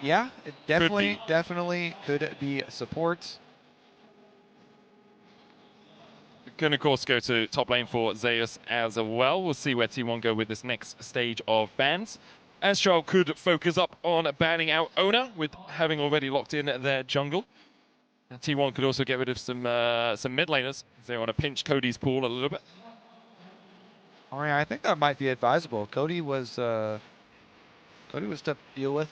Yeah, it definitely could be support. Can of course go to top lane for Zeus as well. We'll see where T1 go with this next stage of bans. Estral could focus up on banning out Ona with having already locked in their jungle. And T1 could also get rid of some mid laners. They want to pinch Cody's pool a little bit. Oh yeah, I think that might be advisable. Cody was tough to deal with.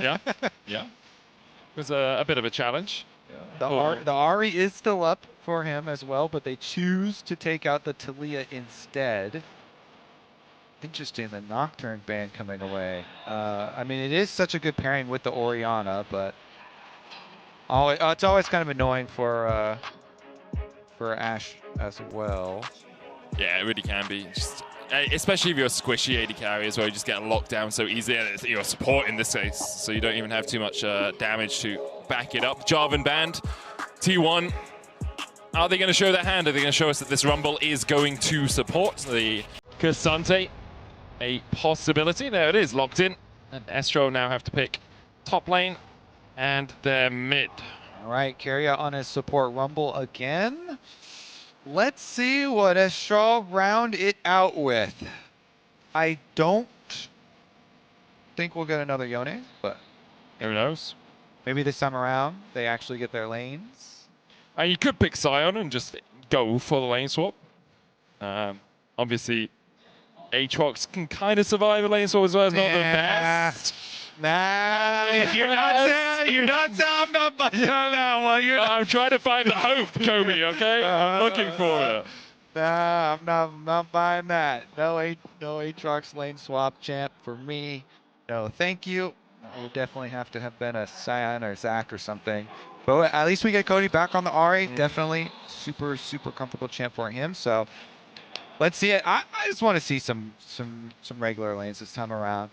Yeah, yeah. It was a bit of a challenge. The Ahri is still up for him as well, but they choose to take out the Talia instead. Interesting, the Nocturne ban coming away. I mean, it is such a good pairing with the Orianna, but it's always kind of annoying for Ashe as well. Yeah, it really can be. Just, especially if you're a squishy AD carry as well, you just get locked down so easily. And you're support in this case, so you don't even have too much damage to back it up. Jarvan banned. T1, are they going to show their hand? Are they going to show us that this Rumble is going to support the Cassante? A possibility. There it is, locked in. And Estral now have to pick top lane and their mid. All right, Keria on his support Rumble again. Let's see what Estral round it out with. I don't think we'll get another Yone, but Who knows? maybe this time around they actually get their lanes. You could pick Sion and just go for the lane swap. Obviously, Aatrox can kind of survive a lane swap as well. It's not the best. Nah, you're not I'm not budging on that one. I'm trying to find the hope, Kobe, okay? Looking for it. Nah, I'm not buying that. No Aatrox lane swap champ for me. No, thank you. It would definitely have to have been a Sion or Zac or something. But at least we get Cody back on the Ahri. Definitely super comfortable champ for him. So let's see it. I just want to see some regular lanes this time around.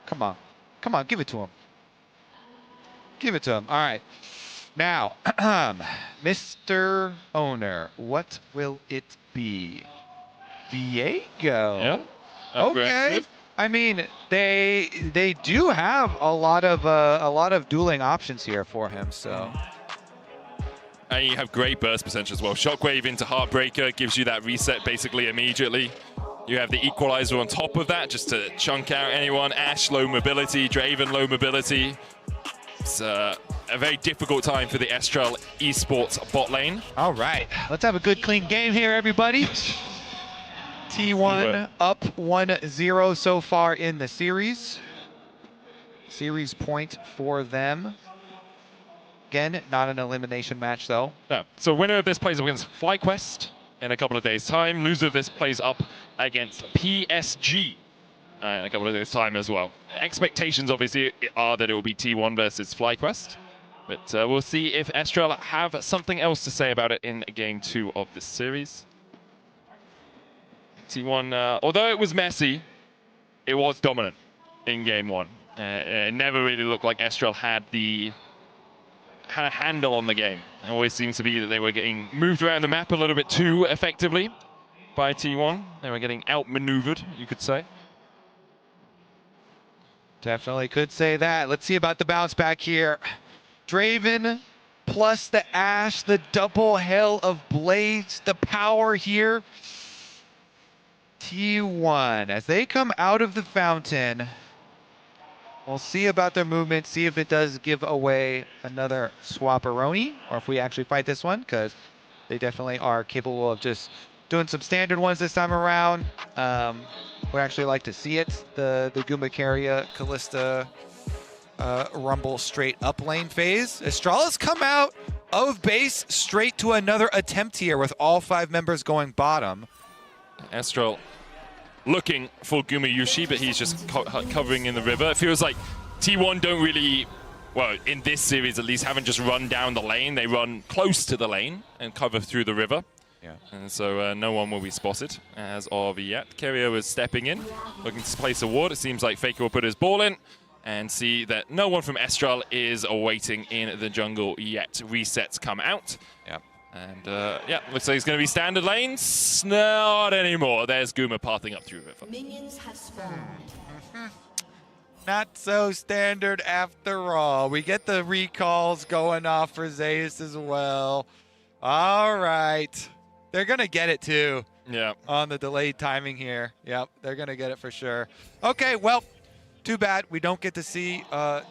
Come on, give it to him. Give it to him. All right. Now, Mr. Owner, what will it be? Viego. Yeah. Okay. I mean, they do have a lot of dueling options here for him. So. And you have great burst percentage as well. Shockwave into Heartbreaker gives you that reset basically immediately. You have the Equalizer on top of that just to chunk out anyone. Ashe low mobility, Draven low mobility. It's a very difficult time for the Estral Esports bot lane. All right, let's have a good clean game here, everybody. T1 up 1-0 so far in the series. Series point for them. Again, not an elimination match though. No. So winner of this plays against FlyQuest in a couple of days' time. Loser of this plays up against PSG in a couple of days' time as well. Expectations obviously are that it will be T1 versus FlyQuest. But we'll see if Estral have something else to say about it in game 2 of this series. T1, although it was messy, it was dominant in game 1. It never really looked like Estral had a handle on the game. It always seems to be that they were getting moved around the map a little bit too effectively by T1. They were getting outmaneuvered, you could say. Definitely could say that. Let's see about the bounce back here. Draven plus the Ashe, the double Hell of Blades, the power here. T1, as they come out of the fountain, we'll see about their movement, see if it does give away another Swapperoni, or if we actually fight this one, because they definitely are capable of just doing some standard ones this time around. Would actually like to see it. The Guma Keria, Kalista, Rumble straight up lane phase. Estrala's come out of base straight to another attempt here with all 5 members going bottom. Estral looking for Guma Yushi, but he's just covering in the river. It feels like T1 don't really, well, in this series at least, haven't just run down the lane. They run close to the lane and cover through the river. Yeah. And so no one will be spotted as of yet. Keria is stepping in, looking to place a ward. It seems like Faker will put his ball in and see that no one from Estral is awaiting in the jungle yet. Resets come out. Yeah. And yeah, looks like it's going to be standard lanes. Not anymore. There's Guma pathing up through river. Minions have spawned. not so standard after all. We get the recalls going off for Zeus as well. All right. They're going to get it too. Yeah. On the delayed timing here. Yep, they're going to get it for sure. Okay, well, too bad we don't get to see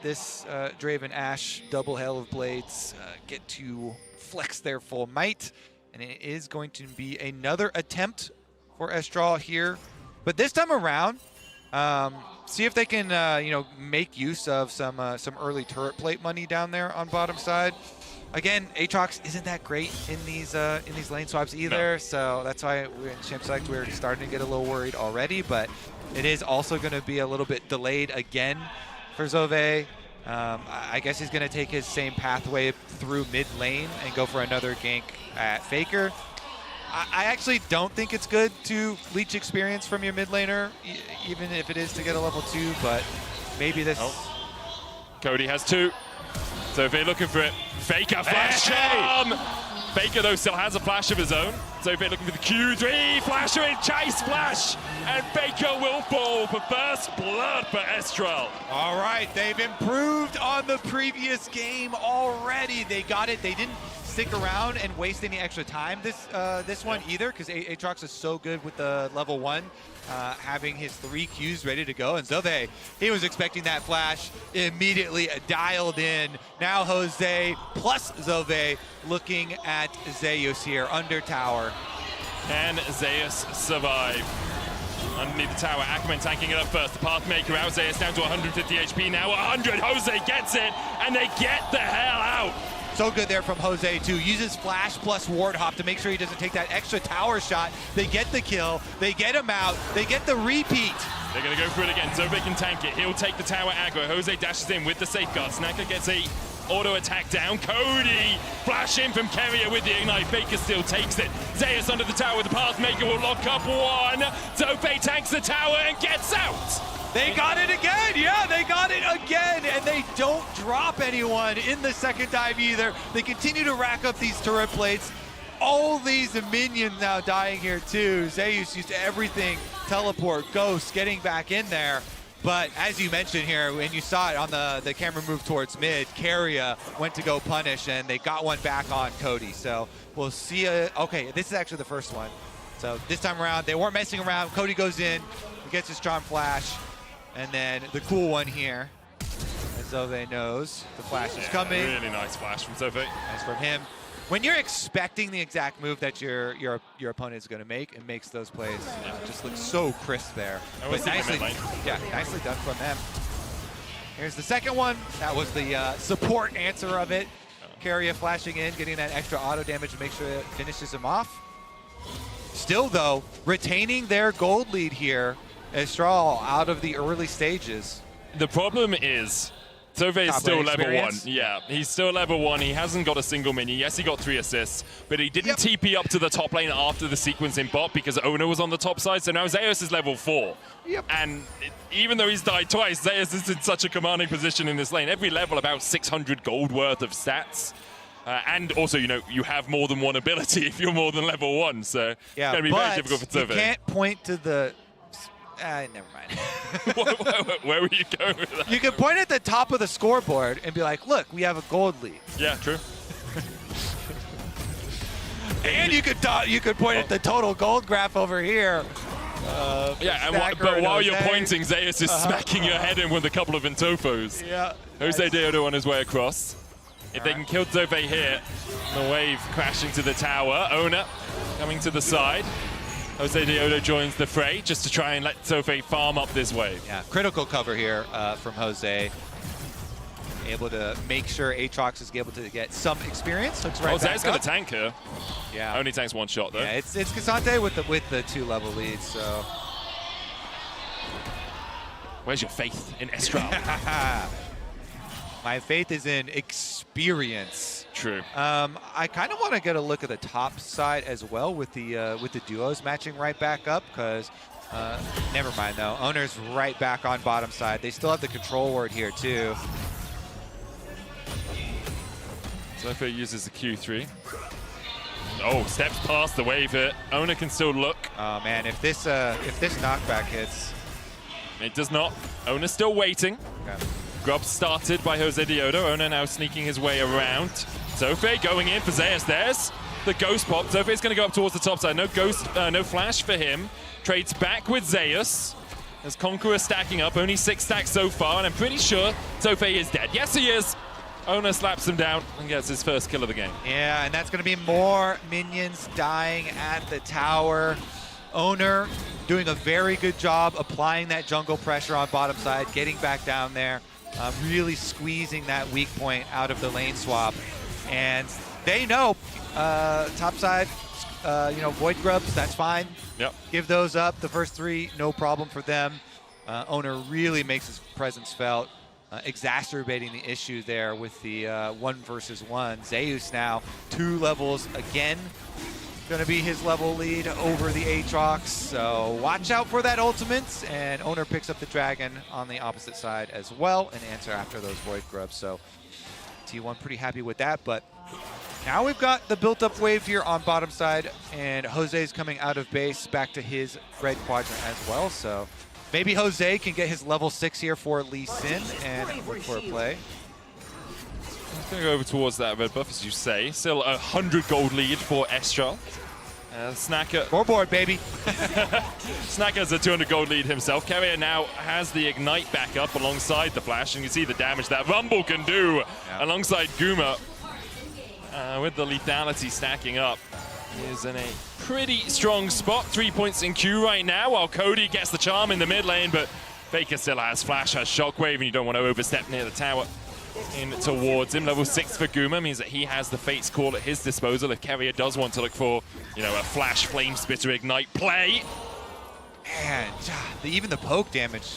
this Draven Ashe double Hail of Blades get to flex their full might. And it is going to be another attempt for Estral here. But this time around, see if they can, make use of some early turret plate money down there on bottom side. Again, Aatrox isn't that great in these lane swaps either, no. So that's why we're in Champ Select. We're starting to get a little worried already, but it is also going to be a little bit delayed again for Zove. I guess he's going to take his same pathway through mid lane and go for another gank at Faker. I actually don't think it's good to leech experience from your mid laner, even if it is to get a level 2, but maybe this... Oh. Cody has 2. So if they're looking for it, Faker flash him! Faker though still has a flash of his own. So if they're looking for the Q3, flasher in, chase flash! And Faker will fall for first blood for Estral. All right, they've improved on the previous game already. They got it, they didn't stick around and waste any extra time this one either, because Aatrox is so good with the level 1. Having his 3 Qs ready to go, and Zove, he was expecting that flash, immediately dialed in. Now Jose plus Zove looking at Zeus here under tower. Can Zeus survive? Underneath the tower, Ackerman tanking it up first. The Pathmaker out, Zeus down to 150 HP now, 100, Jose gets it, and they get the hell out. So good there from Jose too. Uses flash plus ward hop to make sure he doesn't take that extra tower shot. They get the kill, they get him out, they get the repeat. They're gonna go for it again. Zove can tank it. He'll take the tower aggro. Jose dashes in with the safeguard. Snaka gets a auto attack down. Cody flash in from Carrier with the ignite. Faker still takes it. Zeus under the tower. The Pathmaker will lock up 1. Zove tanks the tower and gets out. They got it again, yeah, they got it again, and they don't drop anyone in the second dive either. They continue to rack up these turret plates. All these minions now dying here too. Zeus used everything, teleport, ghost, getting back in there. But as you mentioned here, when you saw it on the camera move towards mid, Carrier went to go punish, and they got one back on Cody. So we'll see, okay, this is actually the first one. So this time around, they weren't messing around. Cody goes in, he gets his Charm Flash. And then the cool one here, as Zove knows, the flash is coming. Really nice flash from Zove. Nice from him. When you're expecting the exact move that your opponent is going to make, it makes those plays just look so crisp there. But nicely done from them. Here's the second one. That was the support answer of it. Carrier flashing in, getting that extra auto damage to make sure it finishes him off. Still though, retaining their gold lead here. Estral out of the early stages. The problem is, Zove is still level 1. Yeah, he's still level 1. He hasn't got a single minion. Yes, he got 3 assists, but he didn't TP up to the top lane after the sequence in bot because Ona was on the top side, so now Zeus is level 4. Yep. And even though he's died twice, Zeus is in such a commanding position in this lane. Every level about 600 gold worth of stats. And also, you have more than one ability if you're more than level 1, so it's going to be very difficult for Zove. You can't point to the... never mind. Where were you going with that? You can point at the top of the scoreboard and be like, look, we have a gold lead. Yeah, true. And you could point at the total gold graph over here. But while you're pointing, Zeus is smacking your head in with a couple of Intofos. Yeah. Jose Deodo on his way across. If they can kill Zove here, the wave crashing to the tower. Ona coming to the side. Jose Deodo joins the fray just to try and let Zove farm up this wave. Yeah, critical cover here from Jose. Able to make sure Aatrox is able to get some experience. Looks right Jose's going to tank her. Yeah. Only tanks 1 shot though. Yeah, it's Cassante with the 2-level lead, so. Where's your faith in Estral? My faith is in experience. True. I kind of want to get a look at the top side as well with the duos matching right back up, because never mind though. Owner's right back on bottom side. They still have the control ward here too. Zove uses the Q3. Oh, steps past the wave hit. Owner can still look. Oh man, if this knockback hits, It does not. Ona's still waiting. Okay. Grub started by Jose Diodo. Ona now sneaking his way around. Zofe going in for Zeus. There's the ghost pop. Zofe's going to go up towards the top side. No ghost, no flash for him. Trades back with Zeus. As Conqueror stacking up. Only 6 stacks so far, and I'm pretty sure Zofe is dead. Yes, he is. Ona slaps him down and gets his first kill of the game. Yeah, and that's going to be more minions dying at the tower. Owner doing a very good job applying that jungle pressure on bottom side, getting back down there, really squeezing that weak point out of the lane swap. And they know top side, Void Grubs, that's fine. Yep. Give those up. The first 3, no problem for them. Owner really makes his presence felt, exacerbating the issue there with the 1 versus 1. Zeus now 2 levels again. Going to be his level lead over the Aatrox, so watch out for that ultimate. And Owner picks up the dragon on the opposite side as well and answer after those Void Grubs. So T1 pretty happy with that, but now we've got the built-up wave here on bottom side, and Jose's coming out of base back to his red quadrant as well. So maybe Jose can get his level 6 here for Lee Sin and look for a play. He's going to go over towards that red buff, as you say. Still a 100 gold lead for Estral. Snacker. Scoreboard, baby. Snacker has a 200 gold lead himself. Carrier now has the Ignite back up alongside the Flash, and you can see the damage that Rumble can do alongside Guma. With the lethality stacking up. He is in a pretty strong spot. 3 points in queue right now, while Cody gets the charm in the mid lane, but Faker still has Flash, has Shockwave, and you don't want to overstep near the tower. In towards him. Level 6 for Guma means that he has the Fate's Call at his disposal if Carrier does want to look for, a Flash, Flame Spitter, Ignite play. And even the poke damage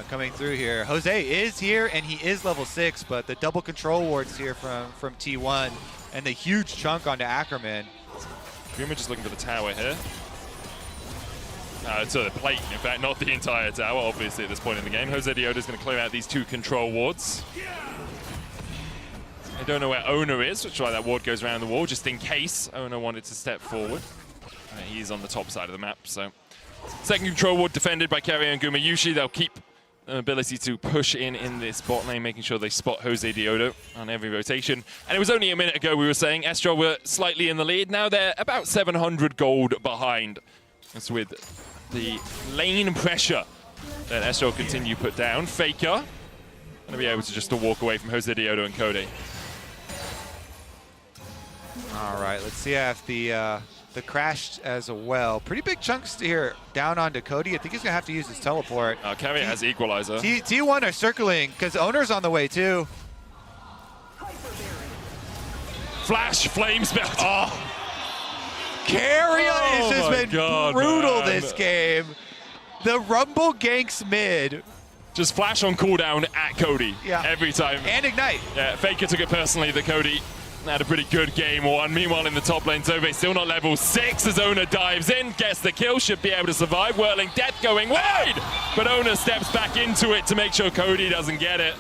coming through here. Jose is here, and he is level 6, but the double control wards here from T1 and the huge chunk onto Ackerman. Guma just looking for the tower here. To the plate, in fact, not the entire tower, obviously, at this point in the game. Jose Diodo's going to clear out these 2 control wards. I don't know where Owner is, which is why that ward goes around the wall, just in case Owner wanted to step forward. He's on the top side of the map, so. Second control ward defended by Carrier and Guma. Usually they'll keep an ability to push in this bot lane, making sure they spot Jose Diodo on every rotation. And it was only a minute ago we were saying Estral were slightly in the lead. Now they're about 700 gold behind. That's with the lane pressure that Estral continue put down. Faker going to be able to just walk away from Jose Diodo and Cody. All right, let's see if the crashed as well. Pretty big chunks here down onto Cody. I think he's going to have to use his teleport. Carrier has Equalizer. T1 are circling because Owner's on the way too. Flash, Flame Spell. Oh! Carrier has just been brutal man. this game. The Rumble ganks mid. Just Flash on cooldown at Cody every time. And Ignite. Yeah, Faker took it personally that Cody had a pretty good game 1. Meanwhile, in the top lane, Zove still not level 6 as Owner dives in, gets the kill, should be able to survive. Whirling Death going wide, but Owner steps back into it to make sure Cody doesn't get it.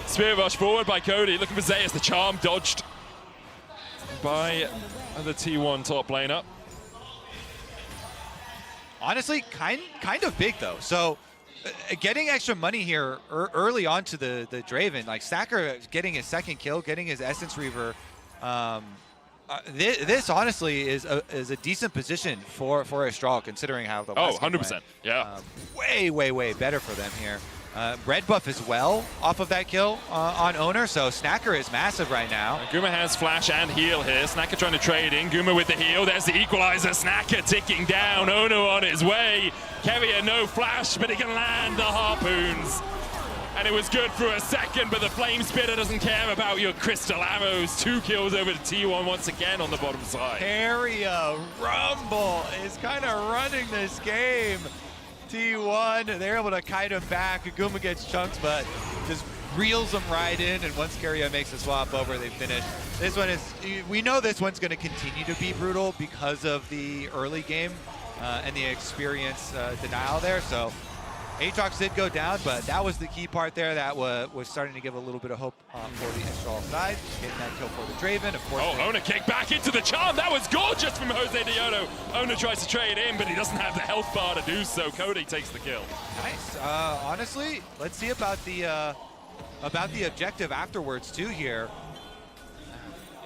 Spirit Rush forward by Cody, looking for Zeus. The charm dodged by the T1 top laner. Honestly, kind of big though. So getting extra money here early on to the Draven, like Stacker getting his 2nd kill, getting his Essence Reaver. This honestly is a decent position for Estral considering how the last 100%. went. Yeah. Way better for them here. Red buff as well off of that kill on Owner, so Snacker is massive right now. Guma has Flash and heal here. Snacker trying to trade in. Guma with the heal. There's the Equalizer. Snacker ticking down. Owner on his way. Carrier no Flash, but he can land the Harpoons. And it was good for a second, but the Flame Spitter doesn't care about your crystal arrows. 2 kills over to T1 once again on the bottom side. Carrier Rumble is kind of running this game. T1, they're able to kite him back. Guma gets chunks, but just reels him right in, and once Carrier makes the swap over, they finish. This one is, we know this one's going to continue to be brutal because of the early game and the experience denial there, so Aatrox did go down, but that was the key part there that was starting to give a little bit of hope for the Estral side. Getting that kill for the Draven, of course. Oh, Ona kicked back into the charm. That was gorgeous from Jose Diodo. Ona tries to trade in, but he doesn't have the health bar to do so. Cody takes the kill. Nice. Honestly, let's see about the objective afterwards too here.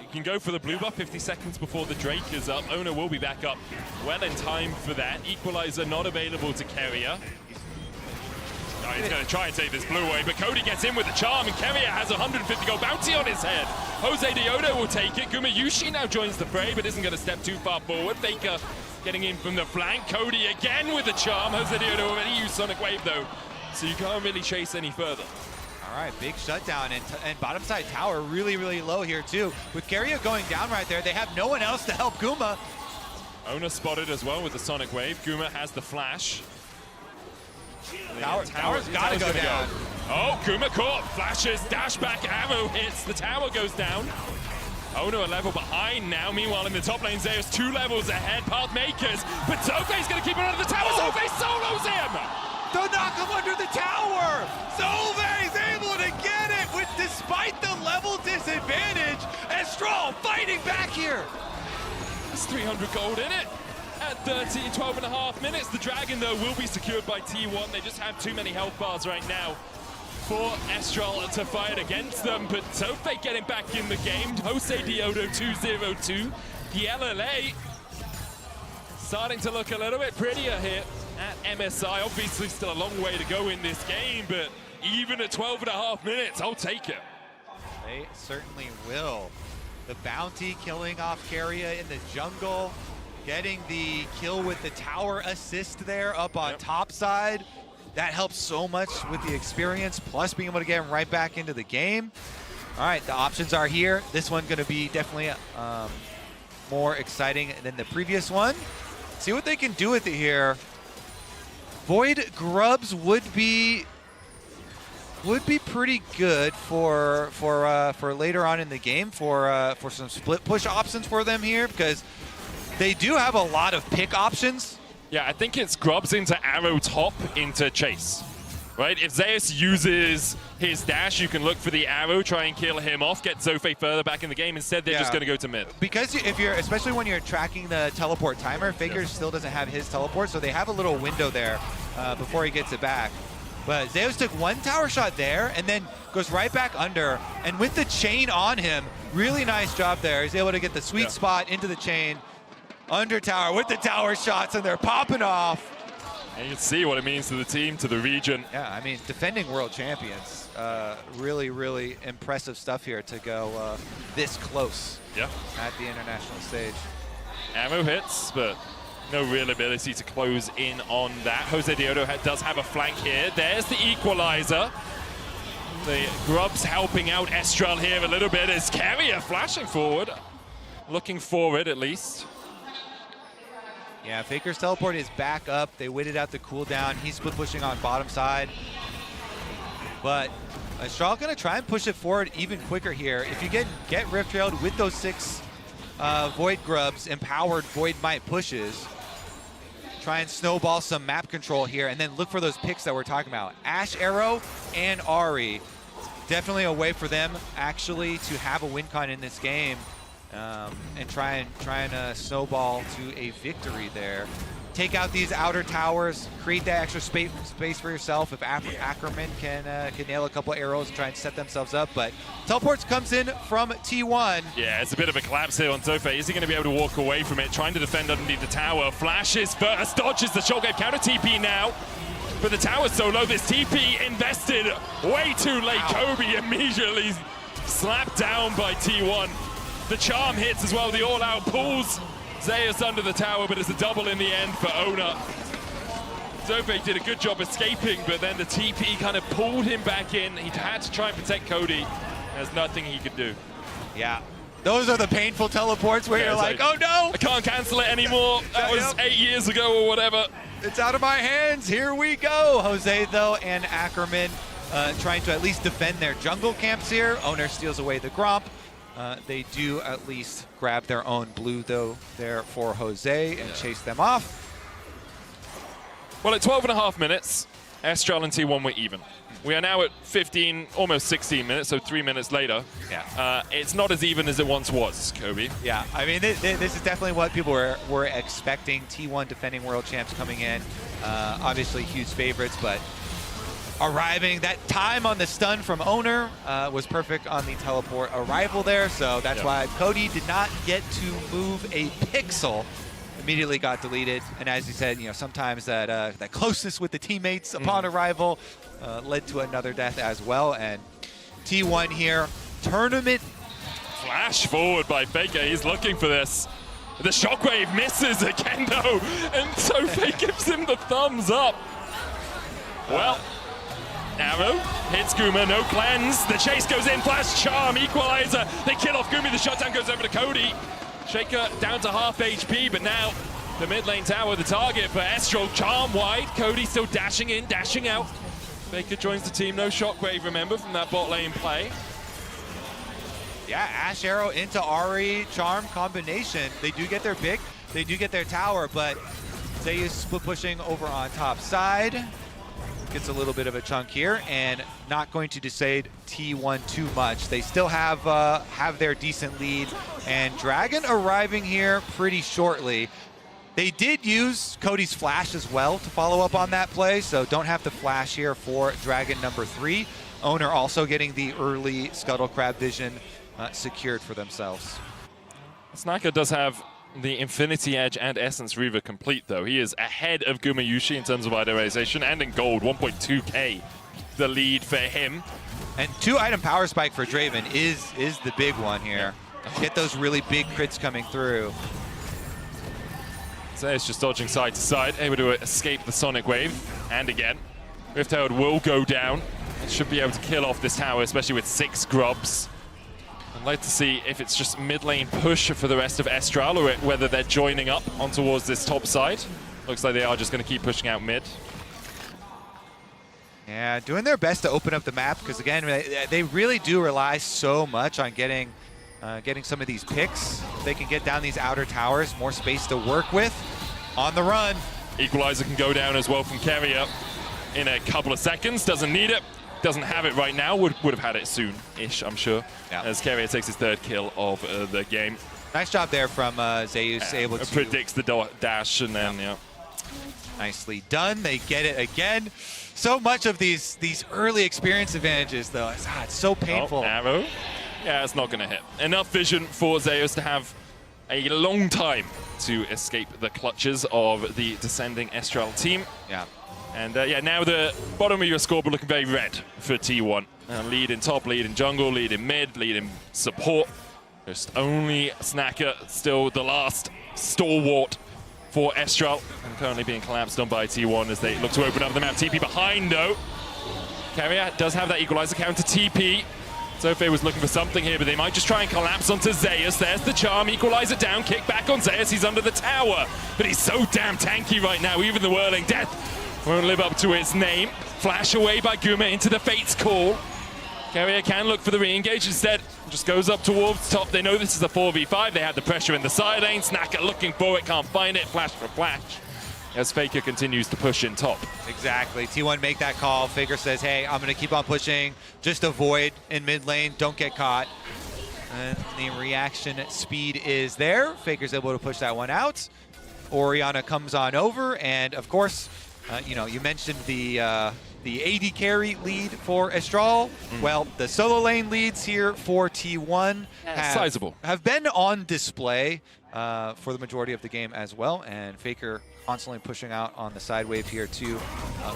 You can go for the blue buff 50 seconds before the Drake is up. Ona will be back up well in time for that. Equalizer not available to Keria. Oh, he's going to try and take this blue away, but Cody gets in with the charm, and Keria has a 150 gold bounty on his head. Jose Diodo will take it. Gumayushi now joins the fray, but isn't going to step too far forward. Faker getting in from the flank. Cody again with the charm. Jose Diodo already used Sonic Wave, though, so you can't really chase any further. All right, big shutdown, and bottom side tower really, really low here, too. With Keria going down right there, they have no one else to help Guma. Ona spotted as well with the Sonic Wave. Guma has the flash. Tower's got to go down. Oh, Guma caught, flashes, dash back, arrow hits, the tower goes down. Ona a level behind now. Meanwhile, in the top lane, Zeus 2 levels ahead, path makers, but Zofei's going to keep it under the tower. Zofei solos him! To knock him under the tower! Zofei's able to get it despite the level disadvantage. Estral fighting back here. There's 300 gold in it. At 12.5 minutes, the Dragon, though, will be secured by T1. They just have too many health bars right now for Estral to fight against them. But Zofei getting back in the game. Jose Diodo 2-0-2. The LLA starting to look a little bit prettier here at MSI. Obviously, still a long way to go in this game, but even at 12.5 minutes, I'll take it. They certainly will. The bounty killing off Keria in the jungle. Getting the kill with the tower assist there up on top side. That helps so much with the experience, plus being able to get him right back into the game. All right, the options are here. This one's gonna be definitely more exciting than the previous one. See what they can do with it here. Void Grubs would be pretty good for later on in the game for some split push options for them here, because they do have a lot of pick options. Yeah, I think it's Grubs into arrow top into chase, right? If Zeus uses his dash, you can look for the arrow, try and kill him off, get Zofei further back in the game. Instead, they're just going to go to mid. Because if you're, especially when you're tracking the teleport timer, Faker still doesn't have his teleport, so they have a little window there before he gets it back. But Zeus took one tower shot there and then goes right back under. And with the chain on him, really nice job there. He's able to get the sweet spot into the chain. Under tower with the tower shots, and they're popping off. And you can see what it means to the team, to the region. Yeah, I mean, defending world champions. Really, really impressive stuff here to go this close at the international stage. Ammo hits, but no real ability to close in on that. Jose Diodo does have a flank here. There's the equalizer. The Grubs helping out Estral here a little bit as Keria flashing forward. Looking forward, at least. Yeah, Faker's teleport is back up. They waited out the cooldown. He's split pushing on bottom side. But Estral gonna try and push it forward even quicker here. If you get Rift Trailed with those 6 Void Grubs, empowered Void Might pushes, try and snowball some map control here, and then look for those picks that we're talking about. Ash Arrow and Ahri. Definitely a way for them actually to have a win con in this game. And try and snowball to a victory there. Take out these outer towers, create that extra space for yourself. If Ackerman can nail a couple arrows and try and set themselves up, but teleports comes in from T1. Yeah, it's a bit of a collapse here on Zofei. Is he going to be able to walk away from it? Trying to defend underneath the tower. Flashes first, dodges the short game counter TP now. But the tower's so low, this TP invested way too late. Kobe immediately slapped down by T1. The charm hits as well, the all-out pulls Zeus under the tower, but it's a double in the end for Ona. Zofei did a good job escaping, but then the TP kind of pulled him back in. He had to try and protect Cody. There's nothing he could do. Yeah, those are the painful teleports where you're like, oh no! I can't cancel it anymore. That was 8 years ago or whatever. It's out of my hands, here we go! Jose, though, and Ackerman trying to at least defend their jungle camps here. Owner steals away the Gromp. They do at least grab their own blue, though, there for Jose and chase them off. Well, at 12.5 minutes, Estral and T1 were even. We are now at 15, almost 16 minutes, so 3 minutes later. Yeah. It's not as even as it once was, Kobe. Yeah, I mean, this is definitely what people were expecting. T1 defending world champs coming in. Obviously huge favorites, but arriving, that time on the stun from Owner was perfect on the teleport arrival there, so that's why Cody did not get to move a pixel. Immediately got deleted, and as you said, sometimes that closeness with the teammates upon arrival led to another death as well. And T1 here, tournament. Flash forward by Faker, he's looking for this. The shockwave misses again though, and so Fake gives him the thumbs up. Well, Arrow hits Guma, no cleanse. The chase goes in, flash charm, equalizer. They kill off Gumi, the shutdown goes over to Cody. Shaker down to half HP, but now the mid lane tower, the target for Estral, charm wide. Cody still dashing in, dashing out. Faker joins the team, no shockwave, remember, from that bot lane play. Yeah, Ash Arrow into Ari charm combination. They do get their pick, they do get their tower, but Zeus split pushing over on top side. Gets a little bit of a chunk here, and not going to dissuade T1 too much. They still have their decent lead, and Dragon arriving here pretty shortly. They did use Cody's flash as well to follow up on that play, so don't have to flash here for Dragon number 3. Owner also getting the early Scuttle Crab vision secured for themselves. Snaka does have the Infinity Edge and Essence Reaver complete, though. He is ahead of Gumayushi in terms of itemization, and in gold, 1.2k the lead for him. And 2-item power spike for Draven is the big one here. Get those really big crits coming through. Zeus just dodging side to side, able to escape the Sonic Wave. And again, Rift Herald will go down and should be able to kill off this tower, especially with 6 grubs. I'd like to see if it's just mid lane push for the rest of Estral, or whether they're joining up on towards this top side. Looks like they are just going to keep pushing out mid. Yeah, doing their best to open up the map, because again, they really do rely so much on getting some of these picks. If they can get down these outer towers, more space to work with. On the run. Equalizer can go down as well from Carrier in a couple of seconds. Doesn't need it. Doesn't have it right now. Would have had it soon-ish, I'm sure. Yeah. As Carrier takes his 3rd kill of the game. Nice job there from Zeus, able to predicts the dash, and then nicely done. They get it again. So much of these early experience advantages, though. It's so painful. Oh, Arrow. Yeah, it's not going to hit. Enough vision for Zeus to have a long time to escape the clutches of the descending Estral team. Yeah. And yeah, now the bottom of your scoreboard looking very red for T1. Lead in top, lead in jungle, lead in mid, lead in support. Just only Snacker still the last stalwart for Estral, and currently being collapsed on by T1 as they look to open up the map. TP behind though. Carrier does have that equalizer counter TP. Sophie was looking for something here, but they might just try and collapse onto Zeus. There's the charm, equalizer down, kick back on Zeus. He's under the tower, but he's so damn tanky right now. Even the Whirling Death won't live up to its name. Flash away by Guma into the Fate's Call. Carrier can look for the re-engage, instead just goes up towards top. They know this is a 4v5. They had the pressure in the side lane. Snacker looking for it, can't find it. Flash for flash as Faker continues to push in top. Exactly. T1 make that call. Faker says, hey, I'm going to keep on pushing. Just avoid in mid lane. Don't get caught. And the reaction speed is there. Faker's able to push that one out. Orianna comes on over, and of course, you mentioned the AD carry lead for Estral. Well, the solo lane leads here for T1 have been on display for the majority of the game as well, and Faker constantly pushing out on the side wave here too,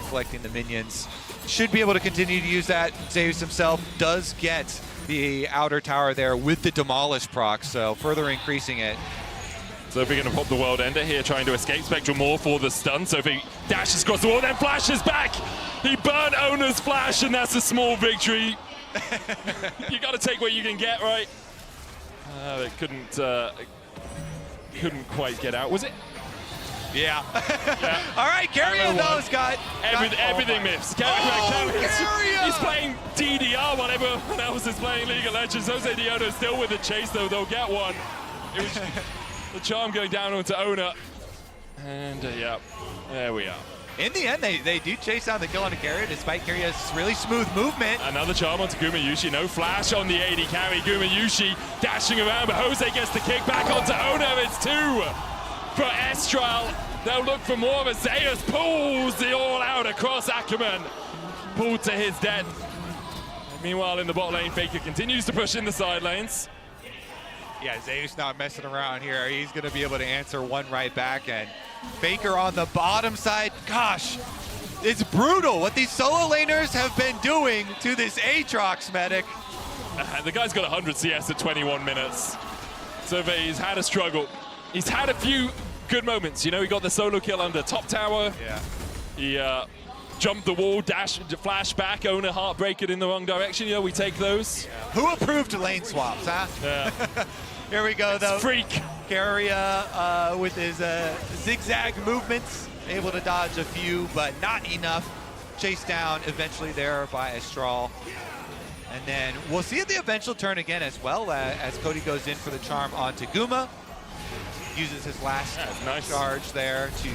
collecting the minions. Should be able to continue to use that. Zeus himself does get the outer tower there with the Demolish proc, so further increasing it. Sophie going to pop the World Ender here, trying to escape. Spectral more for the stun. Sophie dashes across the wall, then flashes back. He burned Owner's flash, and that's a small victory. You got to take what you can get, right? It couldn't quite get out, was it? Yeah. All right, Carrier though has got everything missed. He's playing DDR while everyone else is playing League of Legends. Jose Diodo still with the chase, though. They'll get one. It was the charm going down onto Owner. And yeah, there we are. In the end, they do chase down the kill on a carry, despite Carrier's really smooth movement. Another charm onto Gumayushi. No flash on the AD carry. Gumayushi dashing around, but Jose gets the kick back onto Ona. It's 2 for Estral. They'll look for more, but Zeus pulls the all out across Ackerman. Pulled to his death. Meanwhile, in the bot lane, Faker continues to push in the side lanes. Yeah, Zeus not messing around here. He's going to be able to answer one right back. And Faker on the bottom side. Gosh, it's brutal what these solo laners have been doing to this Aatrox medic. The guy's got 100 CS at 21 minutes. So he's had a struggle. He's had a few good moments. You know, he got the solo kill under top tower. Yeah. He jumped the wall, dash, flash back, own a heartbreaker in the wrong direction. You know, we take those. Yeah. Who approved lane swaps, huh? Yeah. Here we go, though. Freak. Carrier with his zigzag movements, able to dodge a few, but not enough. Chased down eventually there by Estral. And then we'll see the eventual turn again as well as Cody goes in for the charm onto Guma. Uses his last charge there to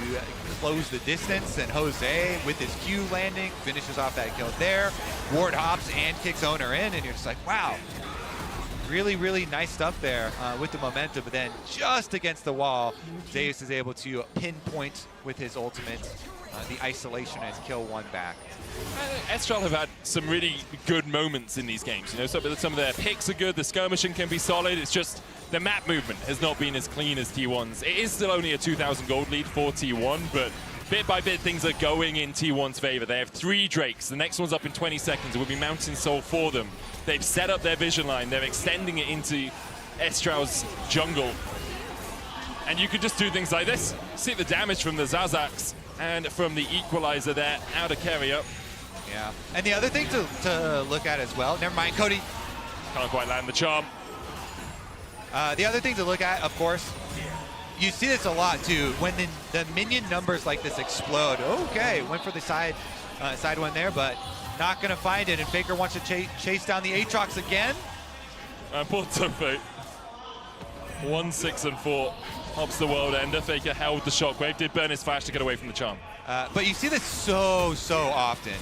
close the distance, and Jose with his Q landing finishes off that kill there. Ward hops and kicks Owner in, and you're just like, wow. Really, really nice stuff there with the momentum, but then just against the wall, Zeus is able to pinpoint with his ultimate the isolation and kill one back. Estral have had some really good moments in these games. You know, some of their picks are good, the skirmishing can be solid. It's just the map movement has not been as clean as T1's. It is still only a 2,000 gold lead for T1, but bit by bit things are going in T1's favor. They have 3 Drakes. The next one's up in 20 seconds. It will be Mountain Soul for them. They've set up their vision line. They're extending it into Estral's jungle. And you could just do things like this. See the damage from the Zazaks and from the equalizer there out of carrier. Yeah. And the other thing to look at as well, never mind, Cody. Can't quite land the charm. The other thing to look at, of course, you see this a lot too, when the minion numbers like this explode. Okay, went for the side one there, but not going to find it. And Faker wants to chase down the Aatrox again. Poor Tope. 1, 6, and 4. Hops the world ender. Faker held the shockwave, did burn his flash to get away from the charm. But you see this so often.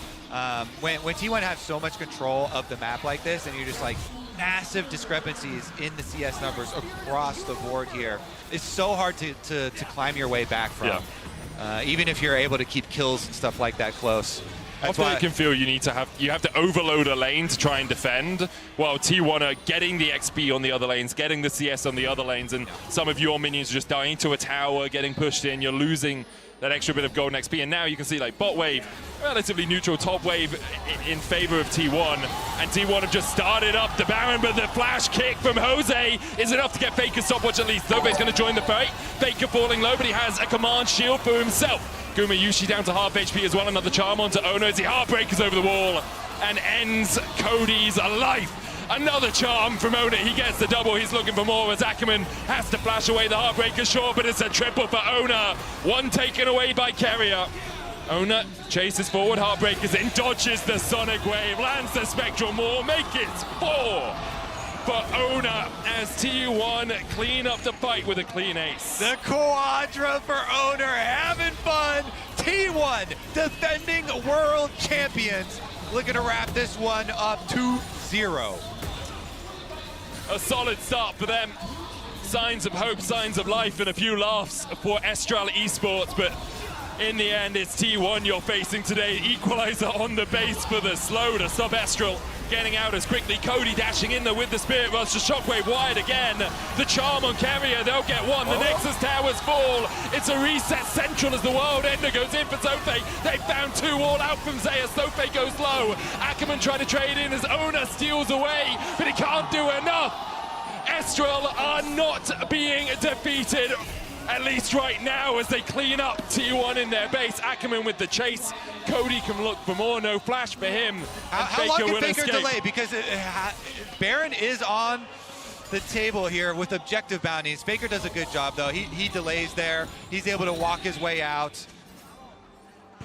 When T1 have so much control of the map like this, and you're just like, massive discrepancies in the CS numbers across the board here. It's so hard to climb your way back from, even if you're able to keep kills and stuff like that close. That's Often it can feel you have to overload a lane to try and defend, while T1 are getting the XP on the other lanes, getting the CS on the other lanes, and some of your minions are just dying to a tower, getting pushed in. You're losing that extra bit of golden XP, and now you can see like bot wave, relatively neutral, top wave in favor of T1, and T1 have just started up the Baron, but the flash kick from Jose is enough to get Faker's stopwatch at least. Thobe's going to join the fight. Faker falling low, but he has a command shield for himself. Gumayushi down to half HP as well, another charm onto Ono as he heartbreakers over the wall and ends Cody's life. Another charm from Ona, he gets the double, he's looking for more as Ackerman has to flash away the Heartbreaker short, but it's a triple for Ona. One taken away by Carrier. Ona chases forward, Heartbreakers in, dodges the Sonic Wave, lands the Spectral Maw, make it 4 for Ona as T1 clean up the fight with a clean ace. The Quadra for Owner having fun. T1 defending world champions, looking to wrap this one up 2-0. A solid start for them. Signs of hope, signs of life, and a few laughs for Estral Esports, but in the end, it's T1 you're facing today. Equalizer on the base for the slow to stop Estral getting out as quickly. Cody dashing in there with the Spirit Rush. The Shockwave wide again. The charm on Carrier, they'll get one. The Nexus towers fall. It's a reset central as the world ender goes in for Sophie. They found 2 all out from Zeus. Sophie goes low. Ackerman trying to trade in as Owner steals away, but he can't do enough. Estral are not being defeated, at least right now, as they clean up T1 in their base. Ackerman with the chase. Cody can look for more, no flash for him. How long can Faker delay? Because Baron is on the table here with objective bounties. Faker does a good job though. He delays there. He's able to walk his way out.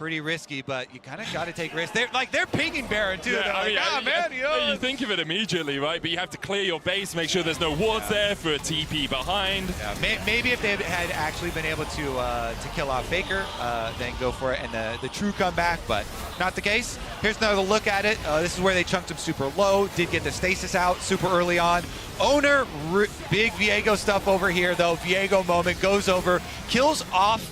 pretty risky, but you kind of got to take risks. They're pinging Baron too. Yeah, They're like, man, you think of it immediately, right? But you have to clear your base, make sure there's no wards there for a TP behind. Yeah, maybe if they had actually been able to kill off Faker, then go for it and the true comeback, but not the case. Here's another look at it. This is where they chunked him super low, did get the stasis out super early on. Owner, big Viego stuff over here though. Viego moment, goes over, kills off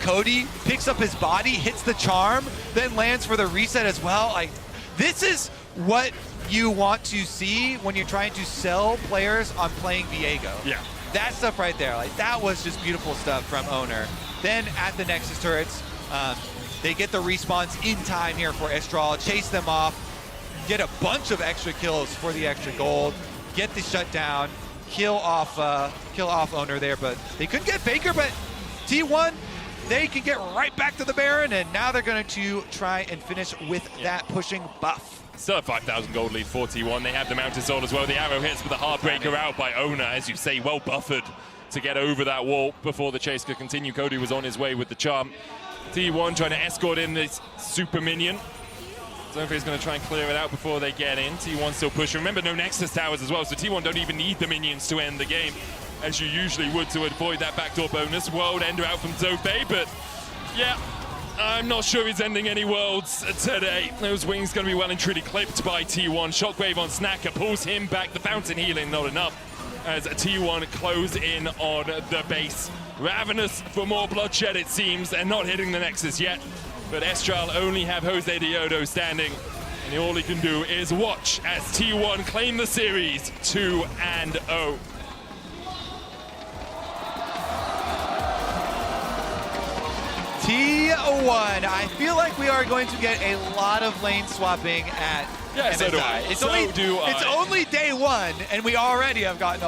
Cody, picks up his body, hits the charm, then lands for the reset as well. Like, this is what you want to see when you're trying to sell players on playing Viego. Yeah. That stuff right there, like that was just beautiful stuff from Owner. Then at the Nexus turrets, they get the respawns in time here for Estral, chase them off, get a bunch of extra kills for the extra gold, get the shutdown, kill off Owner there, but they couldn't get Faker, but T1, they can get right back to the Baron, and now they're going to try and finish with that pushing buff. Still a 5,000 gold lead for T1. They have the Mountain Soul as well. The arrow hits with the Heartbreaker out by Owner, as you say, well buffered to get over that wall before the chase could continue. Cody was on his way with the charm. T1 trying to escort in this super minion. I don't know if he's going to try and clear it out before they get in. T1 still pushing. Remember, no Nexus towers as well, so T1 don't even need the minions to end the game, as you usually would to avoid that backdoor bonus. World ender out from Zope, but yeah, I'm not sure he's ending any worlds today. Those wings going to be well and truly clipped by T1. Shockwave on Snacker pulls him back. The fountain healing not enough, as T1 close in on the base. Ravenous for more bloodshed, it seems, and not hitting the Nexus yet. But Estral only have Jose Diodo standing, and all he can do is watch as T1 claim the series 2-0. T1, I feel like we are going to get a lot of lane swapping at MSI. So do I. It's only day one, and we already have gotten